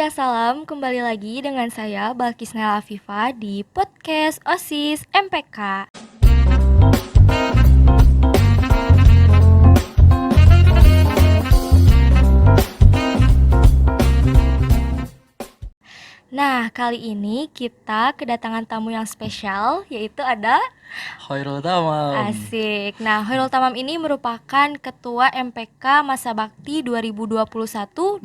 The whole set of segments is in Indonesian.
Assalam, kembali lagi dengan saya Balkis Nela Afifa di podcast OSIS MPK. Nah, kali ini kita kedatangan tamu yang spesial, yaitu ada Khairul Tamam. Asik. Nah, Hoirul Tamam ini merupakan Ketua MPK Masa Bakti 2021-2022.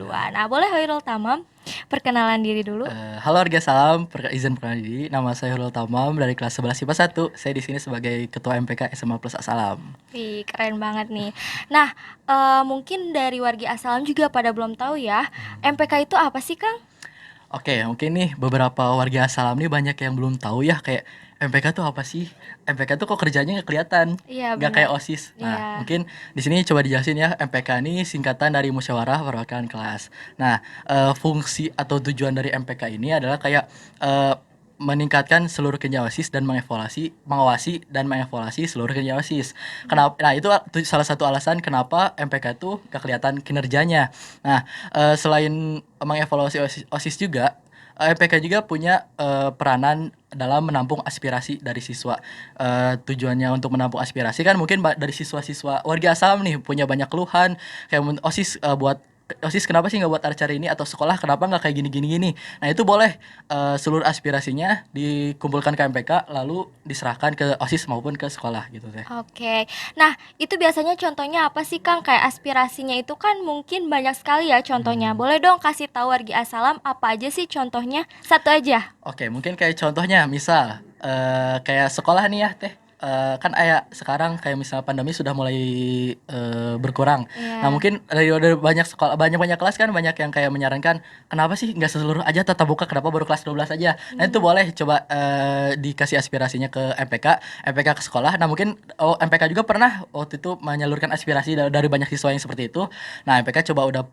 Nah, boleh Hoirul Tamam perkenalan diri dulu? Halo warga salam, izin perkenalan diri. Nama saya Khairul Tamam dari kelas 11 IPA 1. Saya di sini sebagai Ketua MPK SMA Plus Asalam. Wih, keren banget nih. Nah, mungkin dari wargi Asalam juga pada belum tahu ya, MPK itu apa sih, Kang? Oke, mungkin nih beberapa warga Asalam nih banyak yang belum tahu ya kayak MPK tuh apa sih? MPK tuh kok kerjanya nggak kelihatan, Iya, nggak benar. kayak OSIS. Nah, Iya. mungkin di sini coba dijelasin ya, MPK ini singkatan dari Musyawarah Perwakilan Kelas. Nah, fungsi atau tujuan dari MPK ini adalah kayak eh, meningkatkan seluruh kerja OSIS dan mengawasi dan mengevaluasi seluruh kerja OSIS. Kenapa? Nah, itu salah satu alasan kenapa MPK tuh nggak kelihatan kinerjanya. Nah, selain mengevaluasi OSIS juga, MPK juga punya peranan dalam menampung aspirasi dari siswa. Tujuannya untuk menampung aspirasi kan mungkin dari siswa-siswa warga asal nih punya banyak keluhan kayak OSIS buat OSIS kenapa sih nggak buat acara ini, atau sekolah kenapa nggak kayak gini. Nah itu boleh seluruh aspirasinya dikumpulkan ke MPK lalu diserahkan ke OSIS maupun ke sekolah gitu teh. Oke. Nah, itu biasanya contohnya apa sih, Kang? Kayak aspirasinya itu kan mungkin banyak sekali ya contohnya. Boleh dong kasih tahu wargi Asalam apa aja sih contohnya? Satu aja. Oke, mungkin kayak contohnya misal kayak sekolah nih ya teh. Kan sekarang kayak misal pandemi sudah mulai berkurang. Nah Iya. mungkin dari banyak sekolah, banyak kelas kan banyak yang kayak menyarankan kenapa sih nggak seluruh aja tatap muka, kenapa baru kelas 12 aja. Nah itu boleh coba dikasih aspirasinya ke MPK ke sekolah. Nah mungkin MPK juga pernah waktu itu menyalurkan aspirasi dari banyak siswa yang seperti itu. Nah MPK coba udah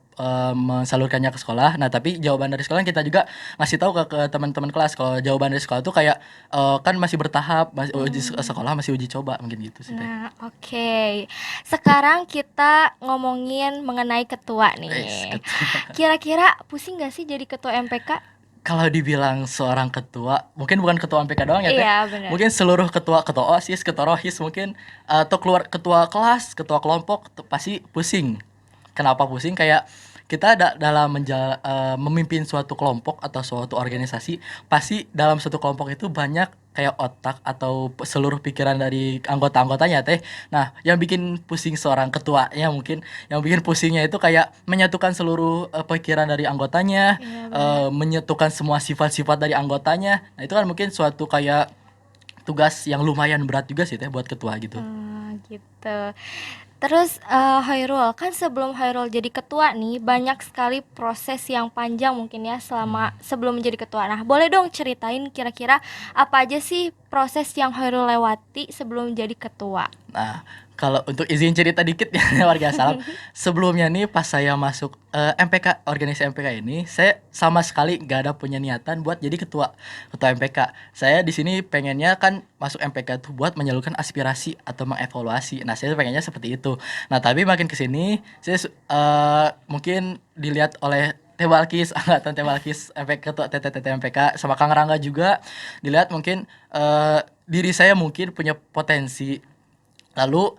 mensalurkannya ke sekolah. Nah tapi jawaban dari sekolah kita juga ngasih tahu ke teman-teman kelas kalau jawaban dari sekolah tuh kayak kan masih bertahap, masih sekolah masih uji coba mungkin gitu sih teh. Nah, oke. Sekarang kita ngomongin mengenai ketua nih. Ketua. Kira-kira pusing gak sih jadi ketua MPK? Kalau dibilang seorang ketua, mungkin bukan ketua MPK doang ya teh. Iya, benar. Mungkin seluruh ketua OSIS, ketua ROHIS mungkin atau keluar ketua kelas, ketua kelompok pasti pusing. Kenapa pusing? Kayak kita dalam memimpin suatu kelompok atau suatu organisasi, pasti dalam suatu kelompok itu banyak kayak otak atau seluruh pikiran dari anggota-anggotanya teh. Nah, yang bikin pusing seorang ketuanya mungkin, yang bikin pusingnya itu kayak menyatukan seluruh pikiran dari anggotanya, Iya, benar. menyatukan semua sifat-sifat dari anggotanya. Nah, itu kan mungkin suatu kayak tugas yang lumayan berat juga sih teh buat ketua gitu. Gitu. Terus Hairul, kan sebelum Hairul jadi ketua nih banyak sekali proses yang panjang mungkin ya selama sebelum menjadi ketua. Nah, boleh dong ceritain kira-kira apa aja sih proses yang Hairul lewati sebelum jadi ketua? Nah, kalau untuk izin cerita dikit ya warga salam. Sebelumnya nih pas saya masuk MPK, organisasi MPK ini, saya sama sekali gak ada punya niatan buat jadi ketua MPK. Saya di sini pengennya kan masuk MPK tuh buat menyalurkan aspirasi atau mengevaluasi. Nah, saya pengennya seperti itu. Nah, tapi makin ke sini saya mungkin dilihat oleh Teh Balkis, angkatan Teh Balkis MPK, ketua TTT MPK sama Kang Rangga juga dilihat mungkin diri saya mungkin punya potensi. Lalu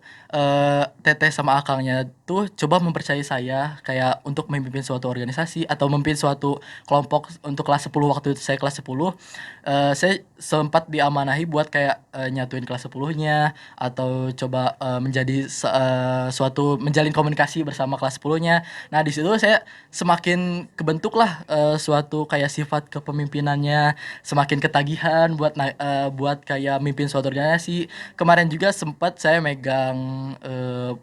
Teteh sama akangnya tuh coba mempercayai saya kayak untuk memimpin suatu organisasi atau memimpin suatu kelompok untuk kelas 10. Waktu itu saya kelas 10, saya sempat diamanahi buat kayak nyatuin kelas 10-nya atau coba menjalin komunikasi bersama kelas 10-nya. Nah, di situ saya semakin kebentuklah suatu kayak sifat kepemimpinannya, semakin ketagihan buat kayak mimpin suatu organisasi. Kemarin juga sempat saya megang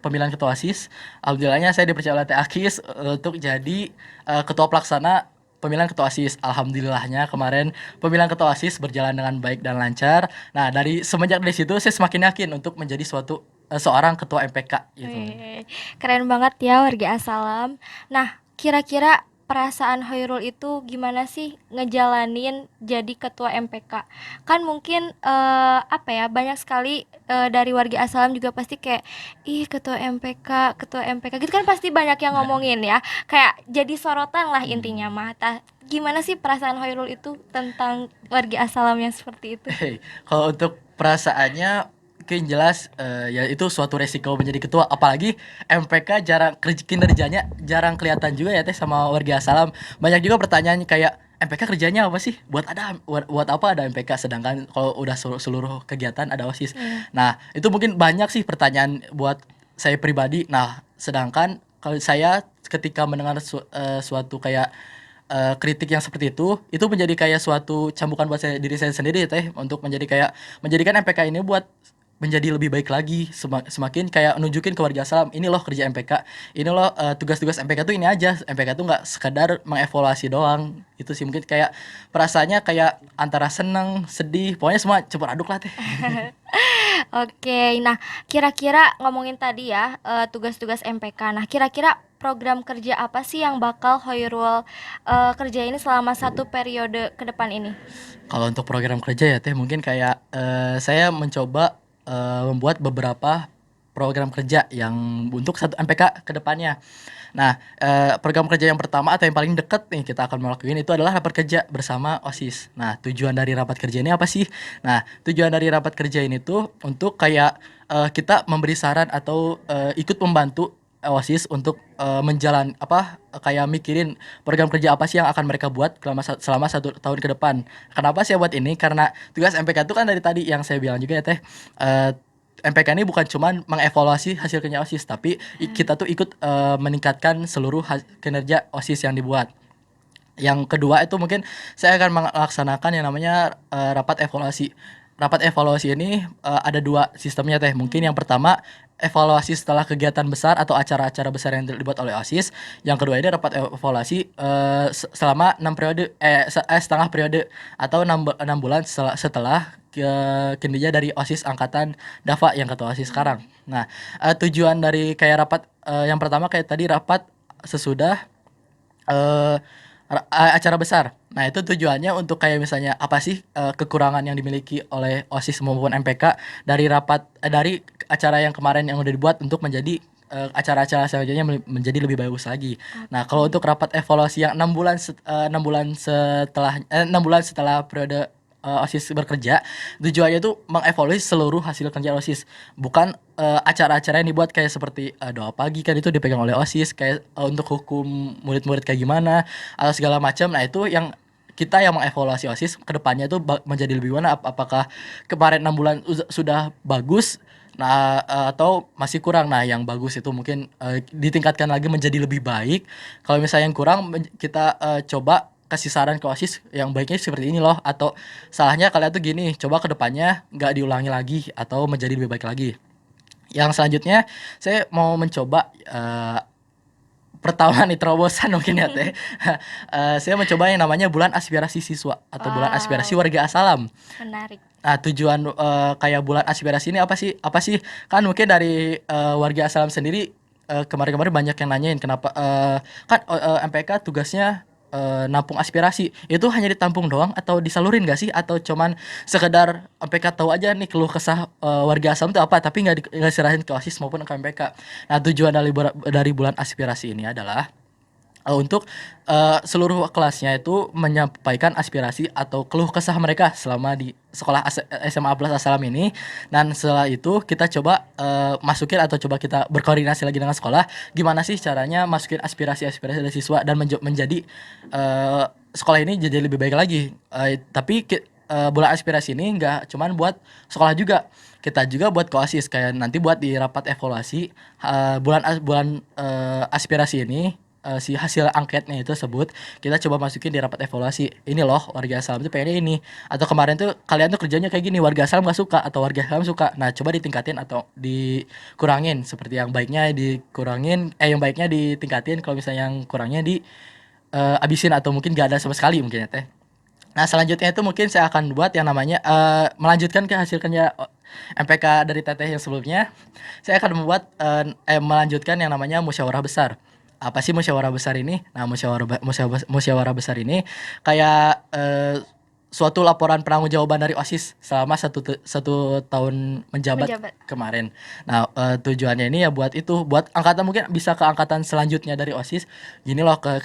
pemilihan ketua OSIS. Alhamdulillahnya saya dipercaya oleh Teh Akis untuk jadi ketua pelaksana pemilihan ketua OSIS. Alhamdulillahnya kemarin pemilihan ketua OSIS berjalan dengan baik dan lancar. Nah, semenjak dari situ saya semakin yakin untuk menjadi seorang ketua MPK gitu. Wih, keren banget ya warga Asalam. Nah, kira-kira perasaan Hoirul itu gimana sih ngejalanin jadi ketua MPK? Kan mungkin apa ya, banyak sekali dari warga Asalam juga pasti kayak ih ketua MPK gitu kan, pasti banyak yang ngomongin ya. Kayak jadi sorotan lah intinya Hmm. mah. Gimana sih perasaan Hoirul itu tentang warga Asalam yang seperti itu? Kalau untuk perasaannya mungkin jelas ya itu suatu resiko menjadi ketua, apalagi MPK jarang kinerjanya jarang kelihatan juga ya teh sama warga Salam. Banyak juga pertanyaan kayak MPK kerjanya apa sih? Buat apa ada MPK sedangkan kalau udah seluruh kegiatan ada OSIS. Iya. Nah, itu mungkin banyak sih pertanyaan buat saya pribadi. Nah, sedangkan kalau saya ketika mendengar suatu kayak kritik yang seperti itu menjadi kayak suatu cambukan buat diri saya sendiri teh untuk menjadi kayak menjadikan MPK ini buat menjadi lebih baik lagi, semakin kayak nunjukin ke warga Salam ini loh kerja MPK, ini loh tugas-tugas MPK tuh ini aja, MPK tuh nggak sekedar mengevaluasi doang. Itu sih mungkin kayak perasaannya kayak antara seneng sedih, pokoknya semua campur aduk lah teh. Oke, nah kira-kira ngomongin tadi ya tugas-tugas MPK. Nah kira-kira program kerja apa sih yang bakal Hoirul kerjain selama satu periode ke depan ini? Kalau untuk program kerja ya teh mungkin kayak saya mencoba membuat beberapa program kerja yang untuk satu MPK ke depannya. Nah, program kerja yang pertama atau yang paling dekat nih kita akan melakukan itu adalah rapat kerja bersama OSIS. Nah, tujuan dari rapat kerja ini apa sih? Nah, tujuan dari rapat kerja ini tuh untuk kayak kita memberi saran atau ikut membantu OSIS untuk kayak mikirin program kerja apa sih yang akan mereka buat selama 1 tahun ke depan. Kenapa saya buat ini? Karena tugas MPK itu kan dari tadi yang saya bilang juga ya teh, MPK ini bukan cuman mengevaluasi hasil kerja OSIS, tapi kita tuh ikut meningkatkan seluruh kinerja OSIS yang dibuat. Yang kedua itu mungkin saya akan melaksanakan yang namanya rapat evaluasi. Rapat evaluasi ini ada dua sistemnya teh. Mungkin yang pertama evaluasi setelah kegiatan besar atau acara-acara besar yang dibuat oleh OSIS. Yang kedua ini rapat evaluasi selama setengah periode atau 6 bulan setelah kinerja dari OSIS angkatan Dava yang ketua OSIS sekarang. Nah, tujuan dari kayak rapat yang pertama kayak tadi rapat sesudah eh acara besar. Nah, itu tujuannya untuk kayak misalnya apa sih kekurangan yang dimiliki oleh OSIS maupun MPK dari dari acara yang kemarin yang udah dibuat untuk menjadi acara-acara selanjutnya menjadi lebih bagus lagi. Nah, kalau untuk rapat evaluasi yang 6 bulan setelah periode OSIS bekerja, tujuannya itu mengevaluasi seluruh hasil kerja OSIS, bukan acara-acara yang dibuat kayak seperti doa pagi kan itu dipegang oleh OSIS kayak untuk hukum murid-murid kayak gimana atau segala macam. Nah, itu yang kita yang mengevaluasi OSIS ke depannya itu menjadi lebih mana apakah kemarin 6 bulan sudah bagus. Nah, atau masih kurang. Nah, yang bagus itu mungkin ditingkatkan lagi menjadi lebih baik. Kalau misalnya yang kurang kita coba kasih saran ke OSIS yang baiknya seperti ini loh, atau salahnya kalian tuh gini, coba ke depannya nggak diulangi lagi atau menjadi lebih baik lagi. Yang selanjutnya saya mau mencoba pertama nih terobosan mungkin ya teh. Saya mencoba yang namanya bulan aspirasi siswa atau bulan aspirasi Wow, warga Asalam. menarik. Nah, tujuan kayak bulan aspirasi ini apa sih? Apa sih? Kan mungkin dari warga Asalam sendiri kemarin-kemarin banyak yang nanyain kenapa kan MPK tugasnya nampung aspirasi. Itu hanya ditampung doang atau disalurin gak sih? Atau cuman sekedar MPK tahu aja nih keluh kesah warga Asalam itu apa, tapi nggak diserahin ke OSIS maupun ke MPK. Nah, tujuan dari bulan aspirasi ini adalah untuk seluruh kelasnya itu menyampaikan aspirasi atau keluh kesah mereka selama di sekolah SMA Plus Asalam ini. Dan setelah itu kita coba masukin atau coba kita berkoordinasi lagi dengan sekolah gimana sih caranya masukin aspirasi-aspirasi dari siswa dan menjadi sekolah ini jadi lebih baik lagi. Tapi bulan aspirasi ini nggak cuman buat sekolah juga, kita juga buat koasis kayak nanti buat di rapat evaluasi bulan aspirasi ini, si hasil angketnya itu sebut kita coba masukin di rapat evaluasi. Ini loh warga Salam tuh pengennya ini, atau kemarin tuh kalian tuh kerjanya kayak gini, warga Salam gak suka atau warga Salam suka. Nah, coba ditingkatin atau dikurangin, seperti yang baiknya dikurangin, yang baiknya ditingkatin, kalau misalnya yang kurangnya di abisin atau mungkin gak ada sama sekali mungkin ya teh. Nah, selanjutnya itu mungkin saya akan buat yang namanya melanjutkan ke hasil kerja MPK dari teteh yang sebelumnya. Saya akan membuat melanjutkan yang namanya musyawarah besar. apa sih musyawarah besar ini? Nah, musyawarah besar ini kayak suatu laporan penanggung-jawaban dari OSIS selama satu tahun menjabat Menjabat. kemarin. Nah, tujuannya ini ya buat itu, buat angkatan mungkin bisa ke angkatan selanjutnya dari OSIS. Gini loh ke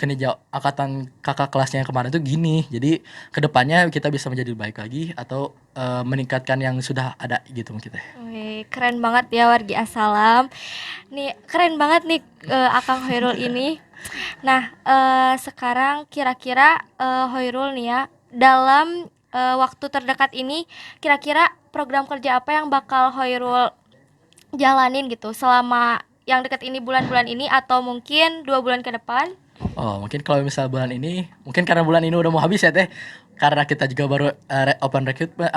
angkatan kakak kelasnya yang kemarin tuh gini. Jadi kedepannya kita bisa menjadi baik lagi atau meningkatkan yang sudah ada gitu mungkin teh. Wih, keren banget ya wargi Assalam. Nih, keren banget nih Akang Hoirul ini. Nah, sekarang kira-kira Hoirul nih ya, dalam waktu terdekat ini kira-kira program kerja apa yang bakal Hoirul jalanin gitu selama yang dekat ini bulan-bulan ini atau mungkin 2 bulan ke depan? Oh, mungkin kalau misal bulan ini, mungkin karena bulan ini udah mau habis ya teh. Karena kita juga baru open recruitment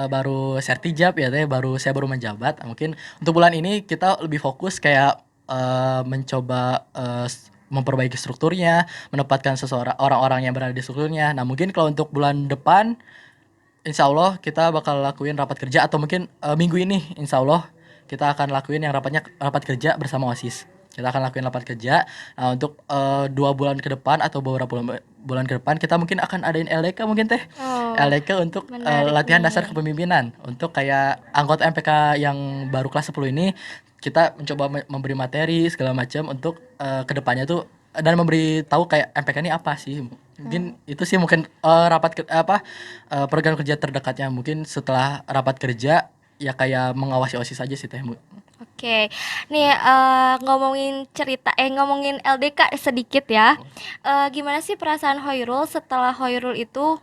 baru sertijab ya teh, saya baru menjabat. Mungkin untuk bulan ini kita lebih fokus kayak mencoba memperbaiki strukturnya, menempatkan orang-orang yang berada di strukturnya. Nah, mungkin kalau untuk bulan depan insya Allah kita bakal lakuin rapat kerja atau mungkin minggu ini insya Allah kita akan lakuin yang rapat kerja bersama OSIS. Kita akan lakuin rapat kerja. Nah, untuk 2 bulan ke depan atau beberapa bulan ke depan kita mungkin akan adain LDK mungkin teh. Oh, LDK untuk menarik latihan nih. dasar kepemimpinan. Untuk kayak anggota MPK yang baru kelas 10 ini kita mencoba memberi materi segala macam untuk kedepannya tuh dan memberi tahu kayak MPK ini apa sih. Mungkin itu sih mungkin program kerja terdekatnya mungkin setelah rapat kerja ya kayak mengawasi OSIS aja sih teh. Oke, nih ngomongin LDK sedikit ya. Gimana sih perasaan Hoirul setelah Hoirul itu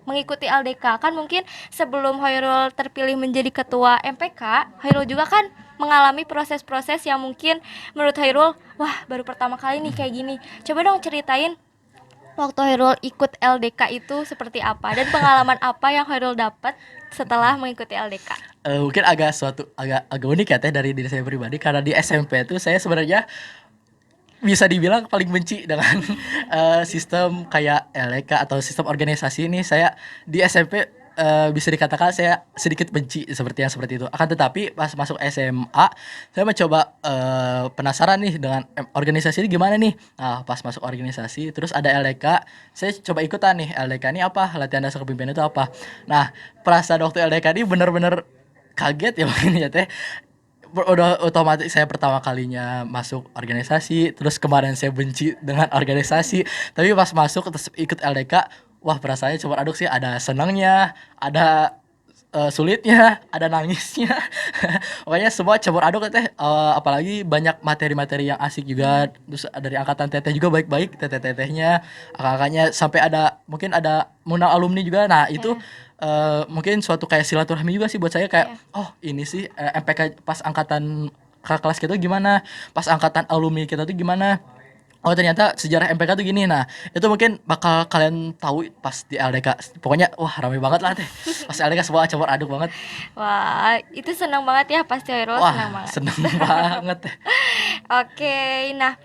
mengikuti LDK? Kan mungkin sebelum Hoirul terpilih menjadi ketua MPK, Hoirul juga kan mengalami proses-proses yang mungkin menurut Hoirul, wah baru pertama kali nih kayak gini. Coba dong ceritain waktu Hoirul ikut LDK itu seperti apa dan pengalaman apa yang Hoirul dapat setelah mengikuti LDK. Mungkin agak unik ya teh dari diri saya pribadi karena di SMP itu saya sebenarnya bisa dibilang paling benci dengan sistem kayak LK atau sistem organisasi ini. Saya di SMP bisa dikatakan saya sedikit benci seperti itu. Akan tetapi pas masuk SMA saya mencoba penasaran nih dengan organisasi ini gimana nih. Nah, pas masuk organisasi terus ada LDK, saya coba ikutan nih. LDK ini apa? Latihan dasar kepemimpinan itu apa? Nah, perasaan waktu LDK ini benar-benar kaget ya mungkin ya teh. Udah otomatis saya pertama kalinya masuk organisasi, terus kemarin saya benci dengan organisasi, tapi pas masuk terus ikut LDK, wah perasaannya campur aduk sih, ada senangnya, ada sulitnya, ada nangisnya. Pokoknya semua campur aduk teh. Apalagi banyak materi-materi yang asik juga. Terus dari angkatan teteh juga baik-baik teteh-tetehnya, kakak-kakaknya sampai mungkin ada munal alumni juga. Nah, itu mungkin suatu kayak silaturahmi juga sih buat saya kayak oh ini sih MPK pas angkatan kakak kelas kita tuh gimana, pas angkatan alumni kita tuh gimana. Oh ternyata sejarah MPK tuh gini. Nah itu mungkin bakal kalian tahu pas di LDK. Pokoknya wah rame banget lah teh. Pas LDK semua campur aduk banget. Wah, itu senang banget ya pasti Hoirul senang Wah banget. seneng banget teh. Oke, nah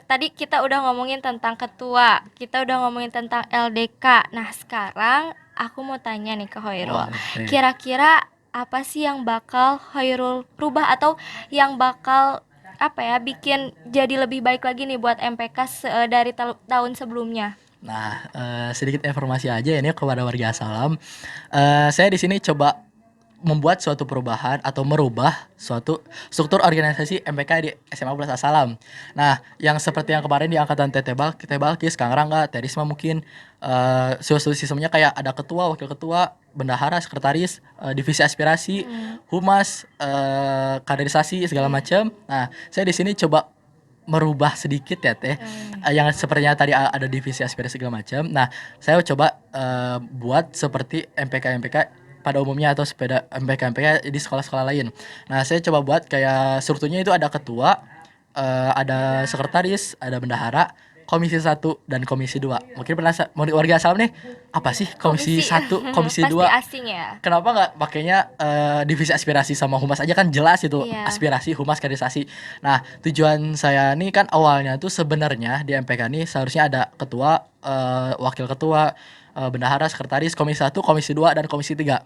tadi kita udah ngomongin tentang ketua, kita udah ngomongin tentang LDK. Nah sekarang aku mau tanya nih ke Hoirul, Wah teh. kira-kira apa sih yang bakal Hoirul rubah atau yang bakal bikin jadi lebih baik lagi nih buat MPK dari tahun sebelumnya? Nah, sedikit informasi aja ini kepada warga Salam. Saya di sini coba membuat suatu perubahan atau merubah suatu struktur organisasi MPK di SMA Plus Salam. Nah, yang seperti yang kemarin di angkatan Teteh Balkis, Kang Rangga, Terisma mungkin sistemnya kayak ada ketua, wakil ketua, bendahara, sekretaris, divisi aspirasi, humas, kaderisasi segala macam. Nah, saya di sini coba merubah sedikit ya teh. Yang sepertinya tadi ada divisi aspirasi segala macam. Nah, saya coba buat seperti MPK pada umumnya atau sepeda MPK di sekolah-sekolah lain. Nah, saya coba buat kayak strukturnya itu ada ketua, ada sekretaris, ada bendahara, komisi 1 dan komisi 2. Mungkin pernah mau warga Salam nih, apa sih komisi 1, komisi Pasti 2? asing ya. Kenapa nggak pakainya divisi aspirasi sama humas aja, kan jelas itu Iya. aspirasi, humas, kaderisasi. Nah, tujuan saya nih kan awalnya tuh sebenarnya di MPK nih seharusnya ada ketua, wakil ketua, bendahara, sekretaris, komisi 1, komisi 2 dan komisi 3.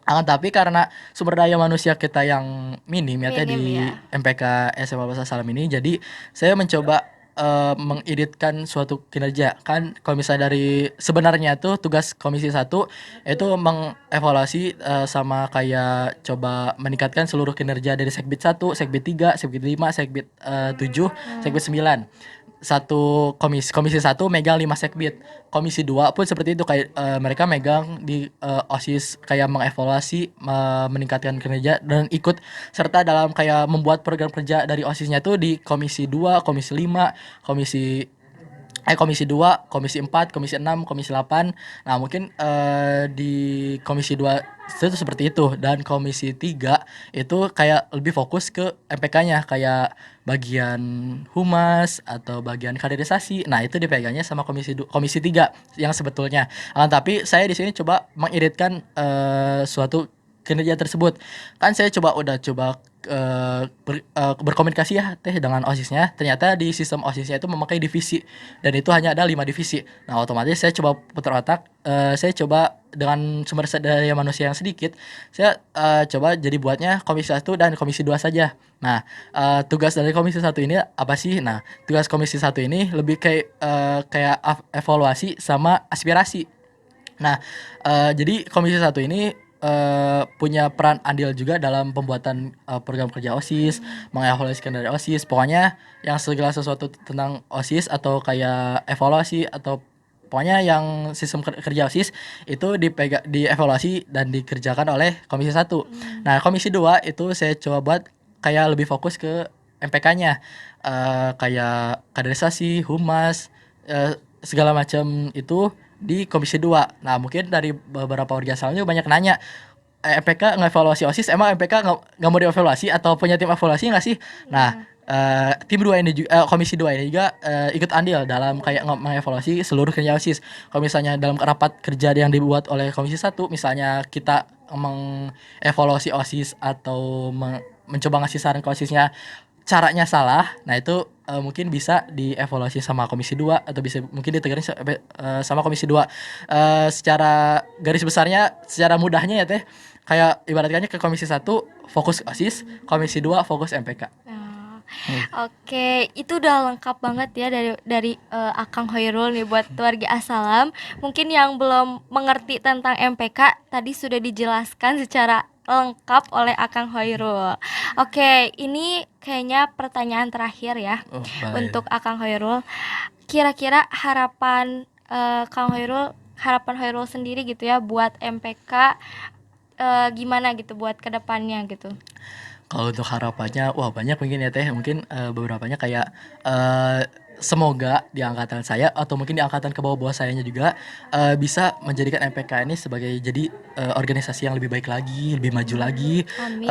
Akan tapi karena sumber daya manusia kita yang minim ya teh Minim di ya. MPK SMA Bahasa Salam ini, jadi saya mencoba mengeditkan suatu kinerja. Kan kalau misalnya dari sebenarnya tuh tugas Komisi 1 itu mengevaluasi sama kayak coba meningkatkan seluruh kinerja dari Segbit 1, Segbit 3, Segbit 5, Segbit 7, Hmm. Segbit 9. Satu komisi 1 megang 5 sekbid. Komisi 2 pun seperti itu, kayak mereka megang di OSIS, kayak mengevaluasi, meningkatkan kinerja dan ikut serta dalam kayak membuat program kerja dari OSISnya tuh di komisi 2, komisi 5, komisi komisi 2, komisi 4, komisi 6, komisi 8. Nah, mungkin di komisi 2 itu seperti itu, dan komisi 3 itu kayak lebih fokus ke MPK-nya, kayak bagian humas atau bagian kaderisasi. Nah, itu dipegangnya sama komisi 3 yang sebetulnya. Tapi saya di sini coba mengiritkan suatu kinerja tersebut. Kan saya udah coba berkomunikasi ya teh dengan OSISnya. Ternyata di sistem OSISnya itu memakai divisi, dan itu hanya ada 5 divisi. Nah, otomatis saya coba putar otak, saya coba dengan sumber daya manusia yang sedikit, saya coba jadi buatnya komisi 1 dan komisi 2 saja. Nah, tugas dari komisi 1 ini apa sih? Nah, tugas komisi 1 ini lebih kayak evaluasi sama aspirasi. Nah, jadi Komisi 1 ini punya peran andil juga dalam pembuatan program kerja OSIS, mengevaluasikan dari OSIS. Pokoknya yang segala sesuatu tentang OSIS atau kayak evaluasi atau pokoknya yang sistem kerja OSIS itu dievaluasi dan dikerjakan oleh Komisi 1. Hmm. Nah, Komisi 2 itu saya coba buat kayak lebih fokus ke MPK-nya, kayak kaderisasi, humas, segala macam itu di Komisi 2. Nah, mungkin dari beberapa warga Salam juga banyak nanya, MPK ngevaluasi OSIS, emang MPK nggak mau dievaluasi atau punya tim evaluasi nggak sih? Nah, Ya. tim 2 ini juga, Komisi 2 ini juga ikut andil dalam kayak mengevaluasi seluruh kerja OSIS. Kalau misalnya dalam rapat kerja yang dibuat oleh Komisi 1, misalnya kita mengevaluasi OSIS atau mencoba ngasih saran ke OSISnya caranya salah, nah itu mungkin bisa dievaluasi sama Komisi 2 atau bisa mungkin ditegarin sama Komisi 2. Secara garis besarnya, secara mudahnya ya teh, kayak ibaratnya ke Komisi 1 fokus OSIS, Komisi 2 fokus MPK. Nah, Hmm. oke, itu udah lengkap banget ya dari Akang Hoirul nih buat warga Asalam. Mungkin yang belum mengerti tentang MPK tadi sudah dijelaskan secara lengkap oleh Akang Hoirul. Oke, ini kayaknya pertanyaan terakhir ya Oh, boleh. untuk Akang Hoirul. Kira-kira Kang Hoirul, harapan Hoirul sendiri gitu ya buat MPK, gimana gitu buat kedepannya gitu. Kalau untuk harapannya, wah banyak mungkin ya teh. Mungkin beberapanya kayak semoga di angkatan saya atau mungkin di angkatan ke bawah-bawah sayanya juga bisa menjadikan MPK ini sebagai jadi organisasi yang lebih baik lagi, lebih maju lagi, Amin.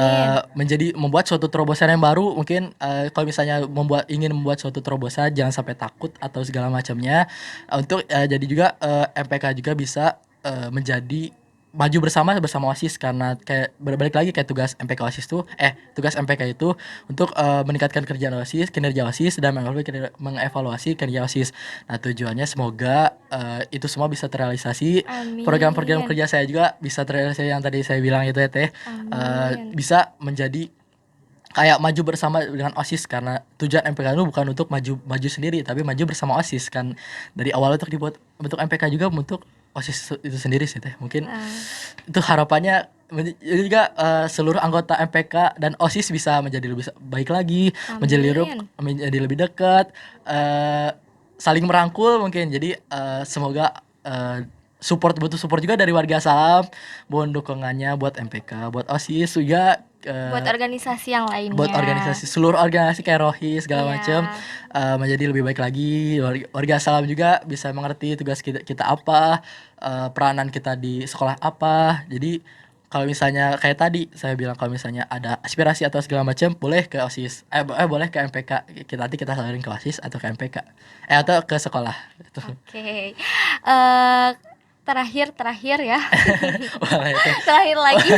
menjadi membuat suatu terobosan yang baru. Mungkin kalau misalnya ingin membuat suatu terobosan, jangan sampai takut atau segala macamnya. Untuk jadi juga MPK juga bisa menjadi maju bersama bersama OSIS, karena kayak berbalik lagi kayak tugas MPK OSIS tuh tugas MPK itu untuk meningkatkan kerjaan OSIS, kinerja OSIS, dan mengevaluasi kinerja OSIS. Nah, tujuannya semoga itu semua bisa terrealisasi. Program-program Amin. kerja saya juga bisa terrealisasi yang tadi saya bilang itu ya teh. Amin. Bisa menjadi kayak maju bersama dengan OSIS, karena tujuan MPK itu bukan untuk maju maju sendiri tapi maju bersama OSIS kan. Dari awal untuk dibuat bentuk MPK juga untuk OSIS itu sendiri sih teh. Mungkin Ah, itu harapannya juga seluruh anggota MPK dan OSIS bisa menjadi lebih baik lagi, amin. menjadi lebih dekat, saling merangkul mungkin. Jadi semoga butuh support juga dari warga Salam, mohon dukungannya buat MPK, buat OSIS juga, Buat organisasi yang buat lainnya. seluruh organisasi kayak Rohis segala Iya. macam, menjadi lebih baik lagi. Warga Salam juga bisa mengerti tugas kita apa, peranan kita di sekolah apa. Jadi kalau misalnya kayak tadi saya bilang, kalau misalnya ada aspirasi atau segala macam, boleh ke OSIS, boleh ke MPK. Nanti kita salurin ke OSIS atau ke MPK, atau ke sekolah gitu. Oke. Eh terakhir ya. Boleh itu. Terakhir lagi.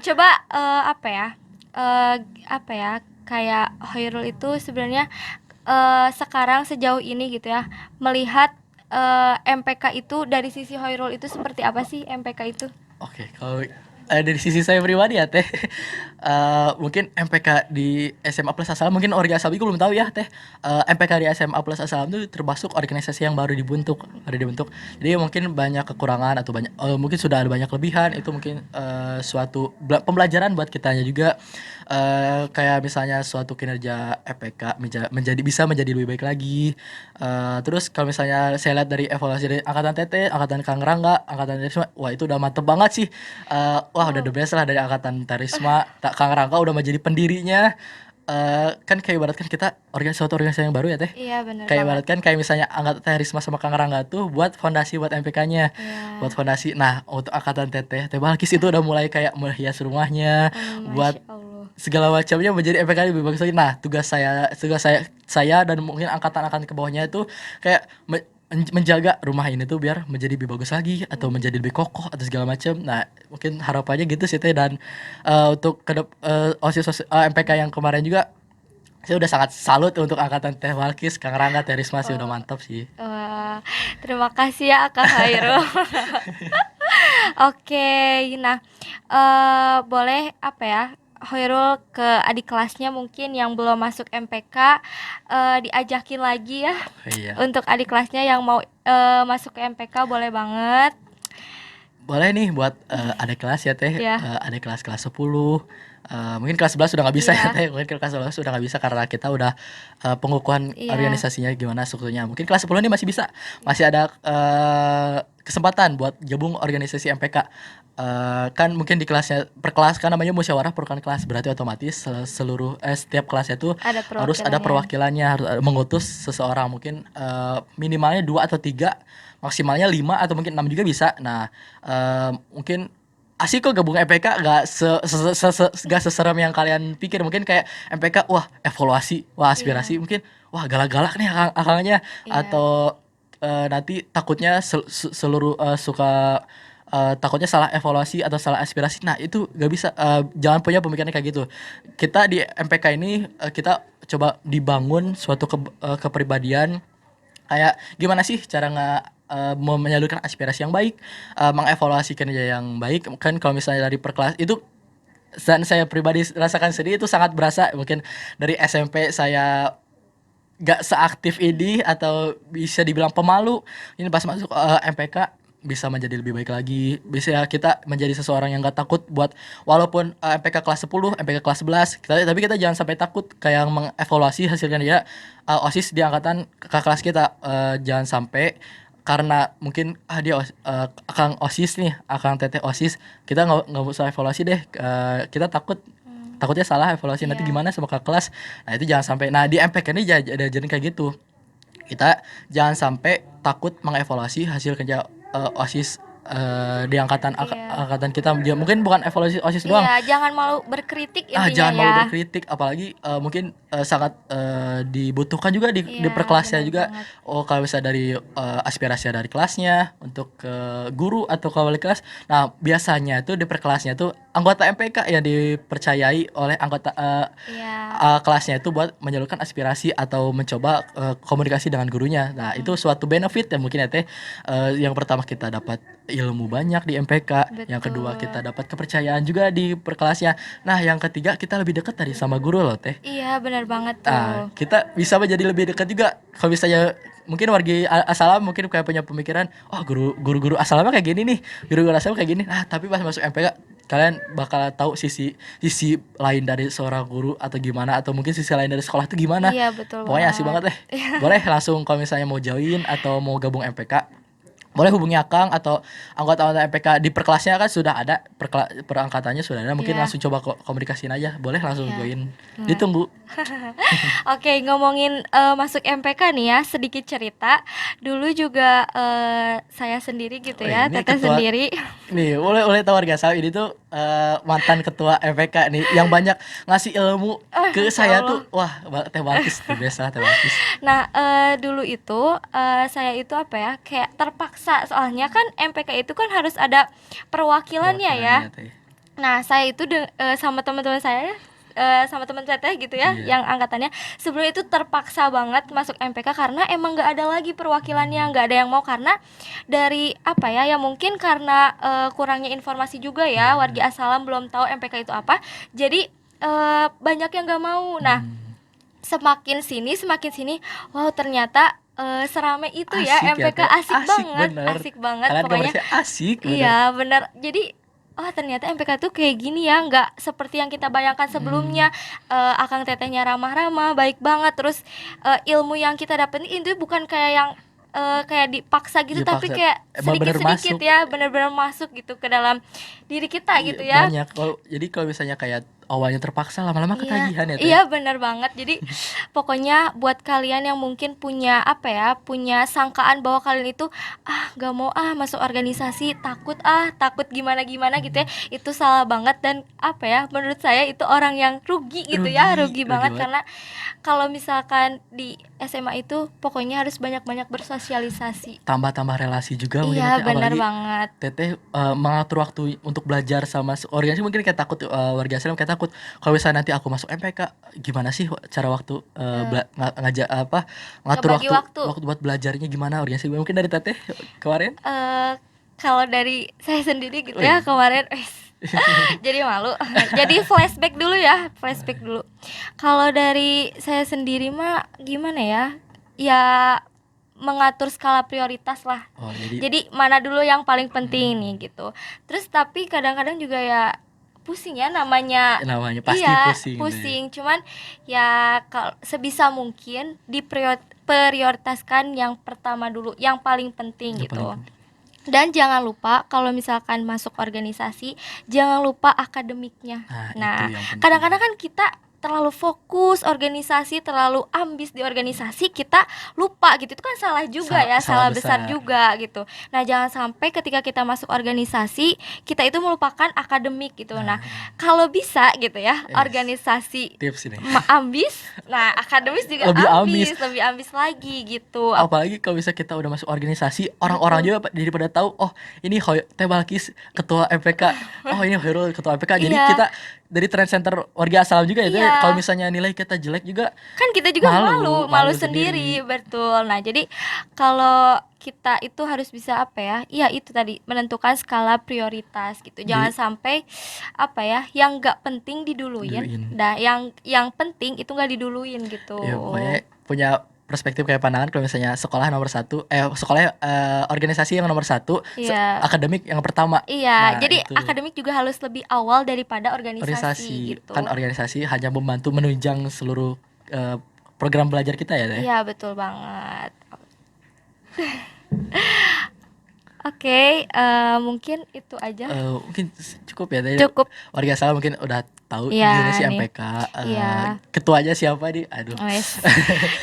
Coba apa ya? Eh apa ya? Kayak Hoirul itu sebenarnya sekarang sejauh ini gitu ya, melihat MPK itu dari sisi Hoirul itu seperti apa sih MPK itu? Oke, kalau dari sisi saya pribadi ya Teh, mungkin MPK di SMA Plus Asalam mungkin Orga Asalam belum tahu ya Teh, MPK di SMA Plus Asalam itu termasuk organisasi yang baru dibentuk. Jadi mungkin banyak kekurangan atau mungkin sudah ada banyak kelebihan, itu mungkin suatu pembelajaran buat kitanya juga, kayak misalnya suatu kinerja MPK bisa menjadi lebih baik lagi. Terus kalau misalnya saya lihat dari evaluasi dari angkatan TT, angkatan Kang Rangga, angkatan Risma, wah itu udah mantep banget sih. Wah udah Oh, the best lah dari angkatan Tarisma. Kang Rangga udah menjadi pendirinya. Kan kayak ibaratkan kita suatu organisasi yang baru ya Teh. iya bener Kayak banget. ibaratkan kayak misalnya angkatan Tarisma sama Kang Rangga tuh buat fondasi buat MPK-nya. Buat Iya. fondasi. Nah, untuk angkatan Teh Balkis itu udah mulai kayak menghias rumahnya, buat Masya Allah. segala macamnya menjadi MPK lebih bagus lagi. Nah, tugas saya dan mungkin angkatan-angkatan ke bawahnya itu kayak menjaga rumah ini tuh biar menjadi lebih bagus lagi atau menjadi lebih kokoh atau segala macam. Nah, mungkin harapannya gitu sih Teh. Dan untuk MPK yang kemarin juga saya udah sangat salut untuk angkatan Teh Walkis, Kang Rangga, Teh Risma sih udah Oh, mantap sih. wah, terima kasih ya Kak Hairul. Oke, nah, boleh apa ya, Hoirul ke adik kelasnya mungkin yang belum masuk MPK, diajakin lagi ya Oh iya. untuk adik kelasnya yang mau masuk ke MPK boleh banget. Boleh nih buat adik kelas ya Teh, Ya, adik kelas 10, mungkin kelas 11 sudah nggak bisa ya iya, Teh, mungkin kelas 11 sudah nggak bisa karena kita udah pengukuhan iya, organisasinya gimana strukturnya. Mungkin kelas 10 ini masih bisa, masih ada kesempatan buat gabung organisasi MPK. Kan mungkin di kelasnya per kelas kan namanya musyawarah perukan kelas, berarti otomatis setiap kelasnya tuh ada harus ada perwakilannya. perwakilannya, harus mengutus seseorang, mungkin minimalnya 2 atau 3, maksimalnya 5 atau mungkin 6 juga bisa. Nah, mungkin asik kok gabung MPK, gak seserem yang kalian pikir. Mungkin kayak MPK wah evaluasi, wah Iya, aspirasi, mungkin wah galak-galak nih akangnya, iya, atau nanti takutnya seluruh takutnya salah evaluasi atau salah aspirasi. Nah, itu gak bisa, jangan punya pemikiran kayak gitu. Kita di MPK ini kita coba dibangun suatu kepribadian, kayak gimana sih cara mau menyalurkan aspirasi yang baik, mengevaluasi kinerja yang baik. Kan kalau misalnya dari perkelas itu, dan saya pribadi rasakan sendiri itu sangat berasa. Mungkin dari SMP saya gak seaktif ini atau bisa dibilang pemalu, ini pas masuk MPK bisa menjadi lebih baik lagi, bisa kita menjadi seseorang yang gak takut buat, walaupun MPK kelas 10, MPK kelas 11 tapi kita jangan sampai takut kayak mengevaluasi hasilnya dia, OSIS di angkatan ke kelas kita. Jangan sampai karena mungkin dia akang OSIS nih, akang teteh OSIS, kita nggak usah evaluasi deh. Kita takutnya salah evaluasi nanti iya, gimana sama kakak kelas. Nah, itu jangan sampai. Nah, di MPK ini ada jadi kayak gitu. Kita jangan sampai takut mengevaluasi hasil kerja OSIS di iya. angkatan kita. Ya, mungkin bukan evaluasi OSIS doang. Iya, jangan malu berkritik intinya Jangan malu ya. berkritik, apalagi mungkin sangat dibutuhkan juga di Iya, per kelasnya bener juga. banget. Oh, kalau misalnya dari aspirasi dari kelasnya untuk ke guru atau ke wali kelas. Nah, biasanya tuh di per kelasnya tuh anggota MPK yang dipercayai oleh anggota Iya, kelasnya itu buat menyalurkan aspirasi atau mencoba komunikasi dengan gurunya. Nah, itu mm-mm, suatu benefit ya mungkin ya Teh. Yang pertama kita dapat ilmu banyak di MPK, yang kedua kita betul. dapat kepercayaan juga di per kelasnya. Nah, yang ketiga kita lebih dekat dari sama guru loh Teh. Iya, bener banget tuh. Kita bisa menjadi lebih dekat juga. Kalau misalnya mungkin warga asalam mungkin kayak punya pemikiran, oh guru-guru asalam kayak gini nih, guru-guru asalam kayak gini. Nah, tapi pas masuk MPK kalian bakal tahu sisi sisi lain dari seorang guru atau gimana, atau mungkin sisi lain dari sekolah itu gimana. Iya, betul Pokoknya asik banget. banget deh. Boleh langsung kalau misalnya mau join atau mau gabung MPK, boleh hubungi Akang atau anggota-anggota MPK di perkelasnya kan sudah ada, perangkatannya sudah ada, mungkin Iya, langsung coba komunikasiin aja, boleh langsung iya. join, Nah, ditunggu. oke, ngomongin masuk MPK nih ya, sedikit cerita. Dulu juga saya sendiri gitu Oh, ya, ini teteh ketua sendiri. nih, boleh tahu warga saya ini tuh mantan ketua MPK nih yang banyak ngasih ilmu ke Masya saya Allah. tuh. Wah, Teh Balkis tuh biasa Teh Balkis. Nah, dulu itu saya itu apa ya, kayak terpaksa soalnya kan MPK itu kan harus ada perwakilannya ya. Perwakilannya Teh. Nah, saya itu sama teman-teman saya sama teman teteh gitu ya, Iya. yang angkatannya sebelum itu terpaksa banget masuk MPK karena emang nggak ada lagi perwakilannya, nggak ada yang mau karena dari apa ya, ya mungkin karena kurangnya informasi juga ya, warga Asalam belum tahu MPK itu apa, jadi banyak yang nggak mau. Nah, semakin sini, wow ternyata serame itu ya Asik ya MPK, teh, asik bener. asik banget Kalian pokoknya. gambarnya asik bener. Iya bener, jadi oh ternyata MPK tuh kayak gini ya, nggak seperti yang kita bayangkan sebelumnya. Akang tetehnya ramah-ramah, baik banget, terus ilmu yang kita dapetin itu bukan kayak yang kayak dipaksa gitu, tapi Dipaksa, kayak emang bener sedikit-sedikit masuk. ya, bener-bener masuk gitu ke dalam diri kita Iya, gitu ya. banyak. Kalau misalnya kayak awalnya terpaksa, lama-lama Iya, ketagihan ya teh. iya bener banget. Jadi pokoknya buat kalian yang mungkin punya apa ya, punya sangkaan bahwa kalian itu gak mau masuk organisasi, takut gimana-gimana gitu ya, itu salah banget. Dan apa ya, menurut saya itu orang yang rugi gitu ya, rugi Rugi banget. banget. Karena kalau misalkan di SMA itu pokoknya harus banyak-banyak bersosialisasi. Tambah-tambah relasi juga mungkin Iya teh, bener apalagi banget. teteh mengatur waktu untuk belajar sama organisasi mungkin kayak takut, warga Islam kayak takut kalau misalnya nanti aku masuk MPK gimana sih cara waktu ngajak apa ngatur Ngebagi waktu. waktu buat belajarnya gimana organisasi mungkin dari teteh kemarin. Kalau dari saya sendiri gitu ya Wih. kemarin, jadi malu. Jadi flashback dulu ya, flashback dulu. Kalau dari saya sendiri mah gimana ya? Ya mengatur skala prioritas lah. Oh jadi Jadi mana dulu yang paling penting nih gitu. Terus tapi kadang-kadang juga ya pusing ya namanya. namanya pasti Iya, pusing deh. pusing. Cuman ya kalau sebisa mungkin diprioritaskan yang pertama dulu, yang paling penting Yang paling gitu. penting. Dan jangan lupa kalau misalkan masuk organisasi, jangan lupa akademiknya. Nah, itu Nah, yang penting. kadang-kadang kan kita terlalu fokus organisasi, terlalu ambis di organisasi, kita lupa gitu. Itu kan salah juga ya, Salah salah besar besar. juga gitu. Nah, jangan sampai ketika kita masuk organisasi, kita itu melupakan akademik gitu. Nah, kalau bisa gitu ya, organisasi Tips ini. ambis, nah akademis juga Lebih ambis. lebih ambis lagi gitu. Apalagi kalau bisa kita udah masuk organisasi, orang-orang juga jadi pada tahu, oh ini Teh Balkis ketua MPK, oh ini Hoirul ketua MPK. Jadi Iya. kita dari trend center warga Asalam juga ya. Teh. Iya. Kalau misalnya nilai kita jelek juga Kan kita juga malu malu sendiri, betul. Nah, jadi kalau kita itu harus bisa apa ya? Iya itu tadi, menentukan skala prioritas gitu. Jangan Jadi- sampai apa ya, yang nggak penting diduluin. Duluin. Nah, yang penting itu nggak diduluin gitu. Ya pokoknya punya perspektif kayak pandangan kalau misalnya sekolah nomor satu, organisasi yang nomor satu, Iya. akademik yang pertama. Iya, Nah, jadi itu. akademik juga harus lebih awal daripada organisasi Organisasi gitu. kan organisasi hanya membantu menunjang seluruh program belajar kita ya Teh. Iya, betul banget. Oke, mungkin itu aja. Mungkin cukup ya Teh. Cukup. Warga Salah mungkin udah tahu Iya, gimana sih nih. MPK. Iya. Ketuanya siapa nih? Aduh. Wes.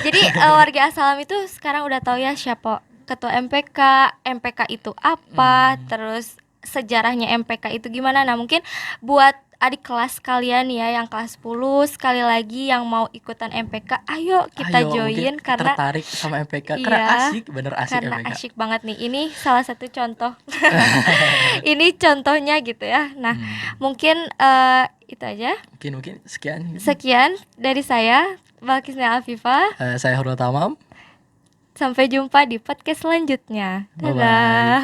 Jadi warga Asalam itu sekarang udah tahu ya siapa ketua MPK, MPK itu apa, terus sejarahnya MPK itu gimana. Nah, mungkin buat adik kelas kalian ya yang kelas 10 sekali lagi yang mau ikutan MPK, ayo kita Ayo, join mungkin karena tertarik sama MPK iya, karena asik, bener asik karena MPK. asyik banget nih. Ini salah satu contoh. Ini contohnya gitu ya. Nah, mungkin itu aja. Mungkin sekian. Sekian dari saya, Balkisna Afifah. Saya Hurul Tamam. Sampai jumpa di podcast selanjutnya. Bye-bye. Dadah.